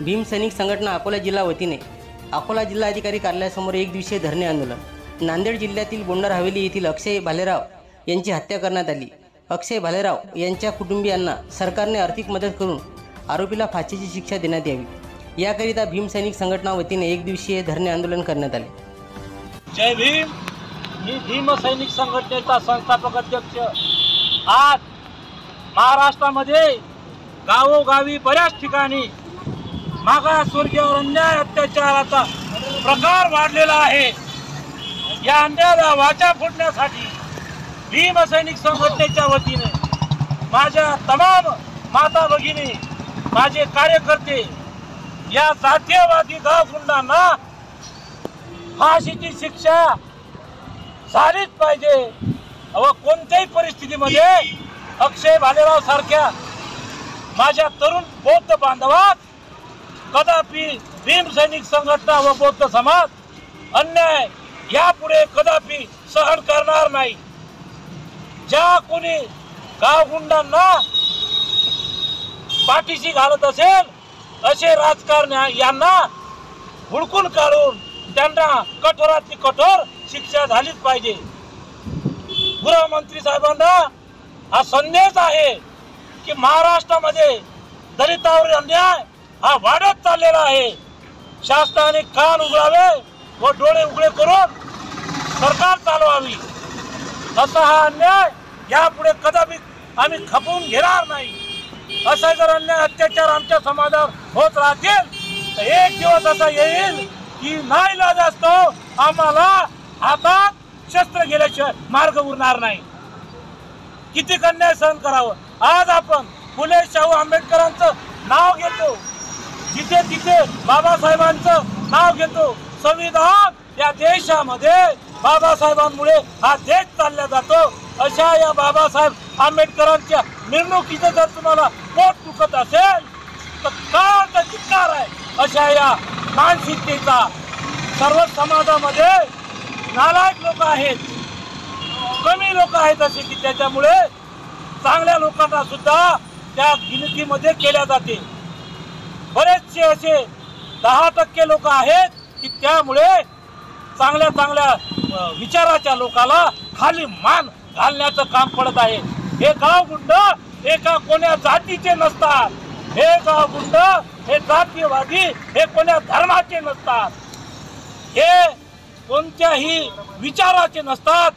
भीम सैनिक संघटना अकोला जिल्हा वतीने अकोला जिल्हाधिकारी कार्यालयासमोर एक दिवसीय धरणे आंदोलन। नांदेड जिल्ह्यातील बोंडार हवेली येथील अक्षय भालेराव यांची हत्या करण्यात आली। अक्षय भालेराव यांच्या कुटुंबियांना सरकारने आर्थिक मदत करून आरोपीला फाशीची शिक्षा देण्यात यावी, याकरिता भीम सैनिक संघटना वतीने एक दिवसीय धरणे आंदोलन करण्यात आले। जय भीम। मी भीम सैनिक संघटनेचा संस्थापक अध्यक्ष। आज महाराष्ट्रामध्ये गावोगावी बऱ्याच ठिकाणी मागासवर्गीयावर अन्याय अत्याचाराचा प्रकार वाढलेला आहे। या अन्यायाला वाचा फोडण्यासाठी भीम सैनिक संघटनेच्या वतीने माझ्या तमाम माता भगिनी, माझे कार्यकर्ते या जातीयवादी गावगुंडांना फाशीची शिक्षा झालीच पाहिजे व कोणत्याही परिस्थितीमध्ये अक्षय भालेराव सारख्या माझ्या तरुण बौद्ध बांधवात कदापि भीम सैनिक संघटना व बौद्ध समाज अन्याय यापुढे कदापि सहन करणार नाही। ज्या कोणी गावगुंडांना पाठीशी घालत असेल असे राजकारणी यांना हुडकून काढून त्यांना कठोरातली कठोर शिक्षा झालीच पाहिजे। गृहमंत्री साहेबांना हा संदेश आहे की महाराष्ट्रामध्ये दलितांवर अन्याय हा वाढत चाललेला आहे। शासनाने कान उघडावे व डोळे उघडे करून सरकार चालवावी। असा हा अन्याय यापुढे कदापि आम्ही खपवून घेणार नाही। असा जर अन्याय अत्याचार आमच्या समाजावर होत राहतील तर एक दिवस असा येईल की नाईलाज असतो आम्हाला हातात शस्त्र गेल्याशिवाय मार्ग उरणार नाही। किती अन्याय सहन करावं। आज आपण फुले शाहू आंबेडकरांचं नाव घेतो, जिथे तिथे बाबासाहेबांचं नाव घेतो। संविधान या देशामध्ये बाबासाहेबांमुळे हा देश चालला जातो। अशा या बाबासाहेब आंबेडकरांच्या मिरवणुकीचं जर तुम्हाला पोट दुखत असेल तर का चित्कार आहे। अशा या मानसिकतेचा सर्व समाजामध्ये नालायक लोक आहेत, कमी लोक आहेत असे की त्याच्यामुळे चांगल्या लोकांना सुद्धा त्या गिनतीमध्ये केल्या जाते। बरेचसे असे 10% लोक आहेत की त्यामुळे चांगल्या चांगल्या विचाराच्या लोकाला खाली मान घालण्याचं काम पडत आहे। हे गावगुंड एका कोण्या जातीचे नसतात, हे गावगुंड हे जातीयवादी हे कोण्या धर्माचे नसतात, हे कोणत्याही विचाराचे नसतात।